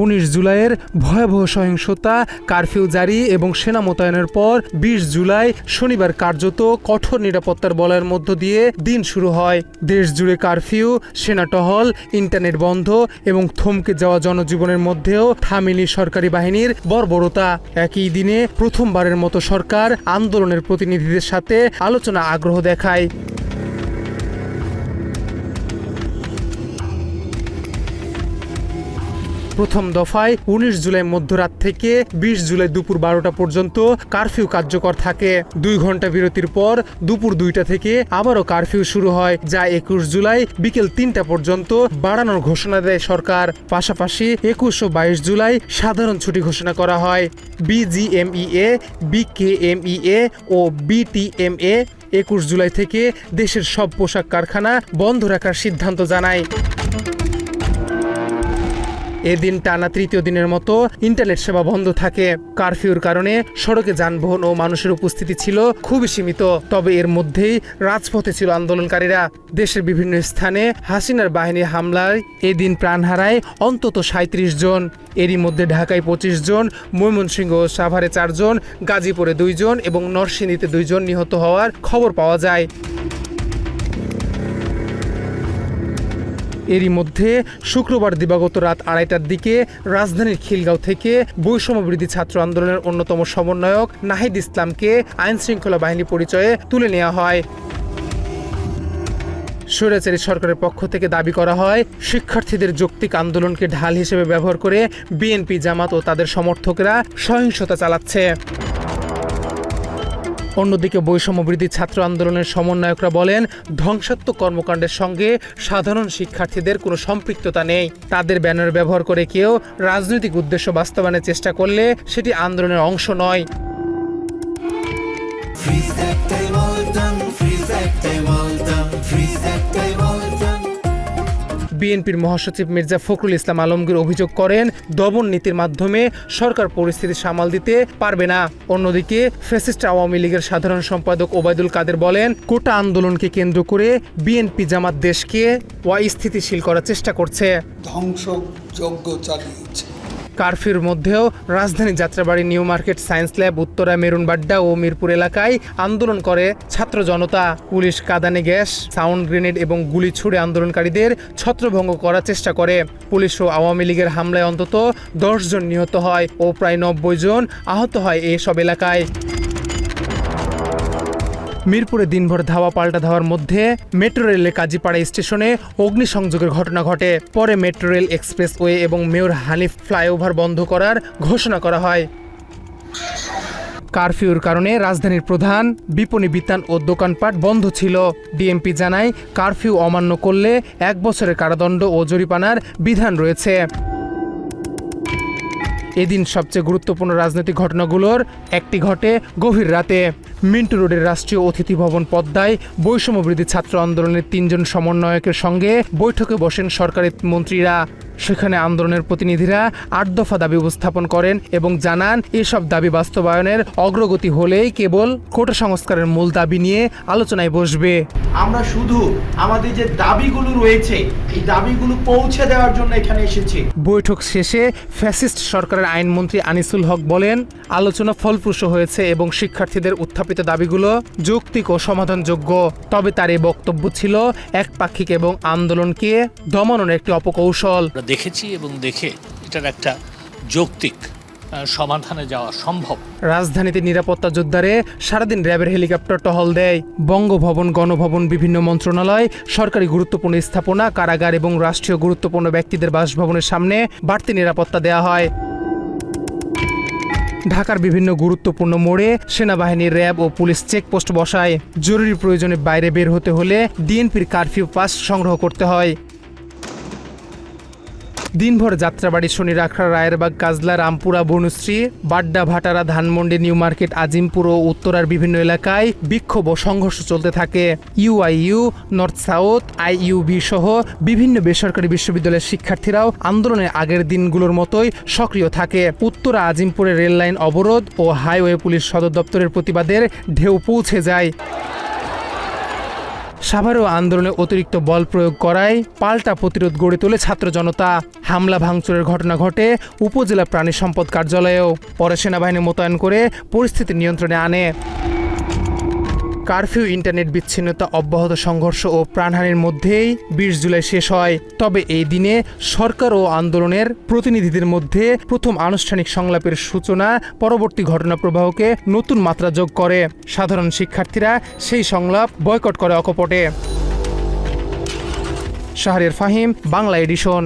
19 জুলাইয়ের ভয়াবহ সহিংসতা, কারফিউ জারি এবং সেনা মোতায়েনের পর 20 জুলাই শনিবার কার্যত কঠোর নিরাপত্তার বলয়ের মধ্য দিয়ে দিন শুরু হয়। দেশ জুড়ে কারফিউ, সেনা টহল, ইন্টারনেট বন্ধ এবং থমকে যাওয়া জনজীবনের মধ্যেও থামেনি সরকারি বাহিনীর বর্বরতা। একই দিনে প্রথমবারের মতো সরকার আন্দোলনের প্রতিনিধিদের সাথে আলোচনা আগ্রহ দেখায়। প্রথম দফায় 19 জুলাই মধ্যরাত থেকে 20 জুলাই দুপুর 12টা পর্যন্ত কারফিউ কার্যকর থাকে। 2 ঘন্টা বিরতির পর দুপুর 2টা থেকে আবারও কারফিউ শুরু হয়, যা 21 জুলাই বিকেল 3টা পর্যন্ত বাড়ানোর ঘোষণা দেয় সরকার। পাশাপাশি 21 ও 22 জুলাই সাধারণ ছুটি ঘোষণা করা হয়। বিজিএমইএ, বিকেএমইএ ও বিটিএমএ 21 জুলাই থেকে দেশের সব পোশাক কারখানা বন্ধ রাখার সিদ্ধান্ত জানায়। এদিন টানা তৃতীয় দিনের মতো ইন্টারনেট সেবা বন্ধ থাকে। কারফিউর কারণে সড়কে যানবাহন ও মানুষের উপস্থিতি ছিল খুবই সীমিত। তবে এর মধ্যেই রাজপথে ছিল আন্দোলনকারীরা। দেশের বিভিন্ন স্থানে হাসিনার বাহিনী হামলায় এদিন প্রাণ হারায় অন্তত 37 জন। এরই মধ্যে ঢাকায় 25 জন, ময়মনসিংহ ও সাভারে 4 জন, গাজীপুরে 2 জন এবং নরসিংদীতে 2 জন নিহত হওয়ার খবর পাওয়া যায়। এরই মধ্যে শুক্রবার দিবাগত রাত 2:30টার দিকে রাজধানীর খিলগাঁও থেকে বৈষম্যবিরোধী ছাত্র আন্দোলনের অন্যতম সমন্বয়ক নাহিদ ইসলামকে আইনশৃঙ্খলা বাহিনী পরিচয়ে তুলে নেওয়া হয়। স্বৈরাচারী সরকারের পক্ষ থেকে দাবি করা হয়, শিক্ষার্থীদের যৌক্তিক আন্দোলনকে ঢাল হিসেবে ব্যবহার করে বিএনপি, জামাত ও তাদের সমর্থকরা সহিংসতা চালাচ্ছে। অন্যদিকে বৈষম্যবিরোধী ছাত্র আন্দোলনের সমন্বয়করা বলেন, ধ্বংসাত্মক কর্মকাণ্ডের সঙ্গে সাধারণ শিক্ষার্থীদের কোনো সম্পৃক্ততা নেই। তাদের ব্যানার ব্যবহার করে কেউ রাজনৈতিক উদ্দেশ্য বাস্তবায়নের চেষ্টা করলে সেটি আন্দোলনের অংশ নয়। বিএনপির মহাসচিব মির্জা ফখরুল ইসলাম আলমগীর অভিযোগ করেন, দমন নীতির মাধ্যমে সরকার পরিস্থিতি সামাল দিতে পারবে না। অন্যদিকে ফ্যাসিস্ট আওয়ামী লীগের সাধারণ সম্পাদক ওবায়দুল কাদের বলেন, কোটা আন্দোলনকে কেন্দ্র করে বিএনপি, জামাত দেশকে অস্থিতিশীল করার চেষ্টা করছে, ধ্বংসযজ্ঞ চালিয়েছে। কারফিউর মধ্যেও রাজধানী Jatrabari, New Market, Science Lab, Uttara, Merul Badda ও মিরপুর এলাকায় আন্দোলন করে ছাত্র জনতা। পুলিশ কাঁদানে গ্যাস, সাউন্ড গ্রেনেড এবং গুলি ছুড়ে আন্দোলনকারীদের ছত্রভঙ্গ করার চেষ্টা করে। পুলিশ ও আওয়ামী লীগের হামলায় অন্তত 10 জন নিহত হয় ও প্রায় 90 জন আহত হয় এসব এলাকায়। মিরপুরে দিনভর ধাওয়া পাল্টা ধাওয়ার মধ্যে মেট্রো রেলের কাজীপাড়া স্টেশনে অগ্নিসংযোগের ঘটনা ঘটে। পরে মেট্রো রেল, এক্সপ্রেসওয়ে এবং মেয়র হানিফ ফ্লাইওভার বন্ধ করার ঘোষণা করা হয়। কারফিউর কারণে রাজধানীর প্রধান বিপণী, বিতান ও দোকানপাট বন্ধ ছিল। ডিএমপি জানায়, কারফিউ অমান্য করলে 1 বছরের কারাদণ্ড ও জরিমানার বিধান রয়েছে। এদিন সবচেয়ে গুরুত্বপূর্ণ রাজনৈতিক ঘটনাগুলোর একটি ঘটে গভীর রাতে। মিন্টু রোডের রাষ্ট্রীয় অতিথি ভবন পদ্মায় বৈষম্যবিরোধী ছাত্র আন্দোলনের 3 জন সমন্বয়কের সঙ্গে বৈঠকে বসেন সরকারি মন্ত্রীরা। সেখানে আন্দোলনের প্রতিনিধিরা 8 দফা দাবি উপস্থাপন করেন এবং জানান, এসব দাবি বাস্তবায়নের অগ্রগতি হলেই কেবল কোটা সংস্কারের মূল দাবি নিয়ে আলোচনায় বসবে। আমরা শুধু আমাদের যে দাবিগুলো রয়েছে এই দাবিগুলো পৌঁছে দেওয়ার জন্য এখানে এসেছি। বৈঠক শেষে ফ্যাসিস্ট সরকারের আইনমন্ত্রী আনিসুল হক বলেন, আলোচনা ফলপ্রসূ হয়েছে এবং শিক্ষার্থীদের উত্থাপিত দাবিগুলো যৌক্তিক ও সমাধানযোগ্য। তবে তার এই বক্তব্য ছিল একপাক্ষিক এবং আন্দোলনকে দমনের একটি অপকৌশল। দেখেছি এবং দেখে এটার একটা যৌক্তিক সমাধানে যাওয়া সম্ভব। রাজধানীতে নিরাপত্তা জোরদারে সারাদিন র্যাবের হেলিকপ্টার টহল দেয়। বঙ্গভবন, গণভবন, বিভিন্ন মন্ত্রণালয়, সরকারি গুরুত্বপূর্ণ স্থাপনা, কারাগার এবং রাষ্ট্রীয় গুরুত্বপূর্ণ ব্যক্তিদের বাসভবনের সামনে বাড়তি নিরাপত্তা দেওয়া হয়। ঢাকার বিভিন্ন গুরুত্বপূর্ণ মোড়ে সেনাবাহিনী, র্যাব ও পুলিশ চেকপোস্ট বসায়। জরুরি প্রয়োজনে বাইরে বের হতে হলে ডিএনপির কারফিউ পাস সংগ্রহ করতে হয়। দিনভর যাত্রাবাড়ি, শনিরাখড়া, রায়েরবাগ, কাজলা, রামপুরা, বনশ্রী, বাড্ডা, ভাটারা, ধানমন্ডি, নিউ মার্কেট, আজিমপুর ও উত্তরার বিভিন্ন এলাকায় বিক্ষোভ ও সংঘর্ষ চলতে থাকে। ইউআইইউ, নর্থ সাউথ, আইইউবি সহ বিভিন্ন বেসরকারি বিশ্ববিদ্যালয়ের শিক্ষার্থীরাও আন্দোলনের আগের দিনগুলোর মতোই সক্রিয় থাকে। উত্তরা আজিমপুরে রেল লাইন অবরোধ ও হাইওয়ে পুলিশ সদর দপ্তরের প্রতিবাদের ঢেউ পৌঁছে যায়। সাভারেও আন্দোলনে অতিরিক্ত বল প্রয়োগ করায় পাল্টা প্রতিরোধ গড়ে তোলে ছাত্র জনতা। হামলা ভাঙচুরের ঘটনা ঘটে উপজেলা প্রাণী সম্পদ কার্যালয়েও। পরে সেনাবাহিনী মোতায়েন করে পরিস্থিতি নিয়ন্ত্রণে আনে। কারফিউ, ইন্টারনেট বিচ্ছিন্নতা, অব্যাহত সংঘর্ষ ও প্রাণহানির মধ্যেই 20 জুলাই শেষ হয়। তবে এই দিনে সরকার ও আন্দোলনের প্রতিনিধিদের মধ্যে প্রথম আনুষ্ঠানিক সংলাপের সূচনা পরবর্তী ঘটনা প্রবাহকে নতুন মাত্রা যোগ করে। সাধারণ শিক্ষার্থীরা সেই সংলাপ বয়কট করে অকপটে। শাহরিয়ার ফাহিম, বাংলা এডিশন।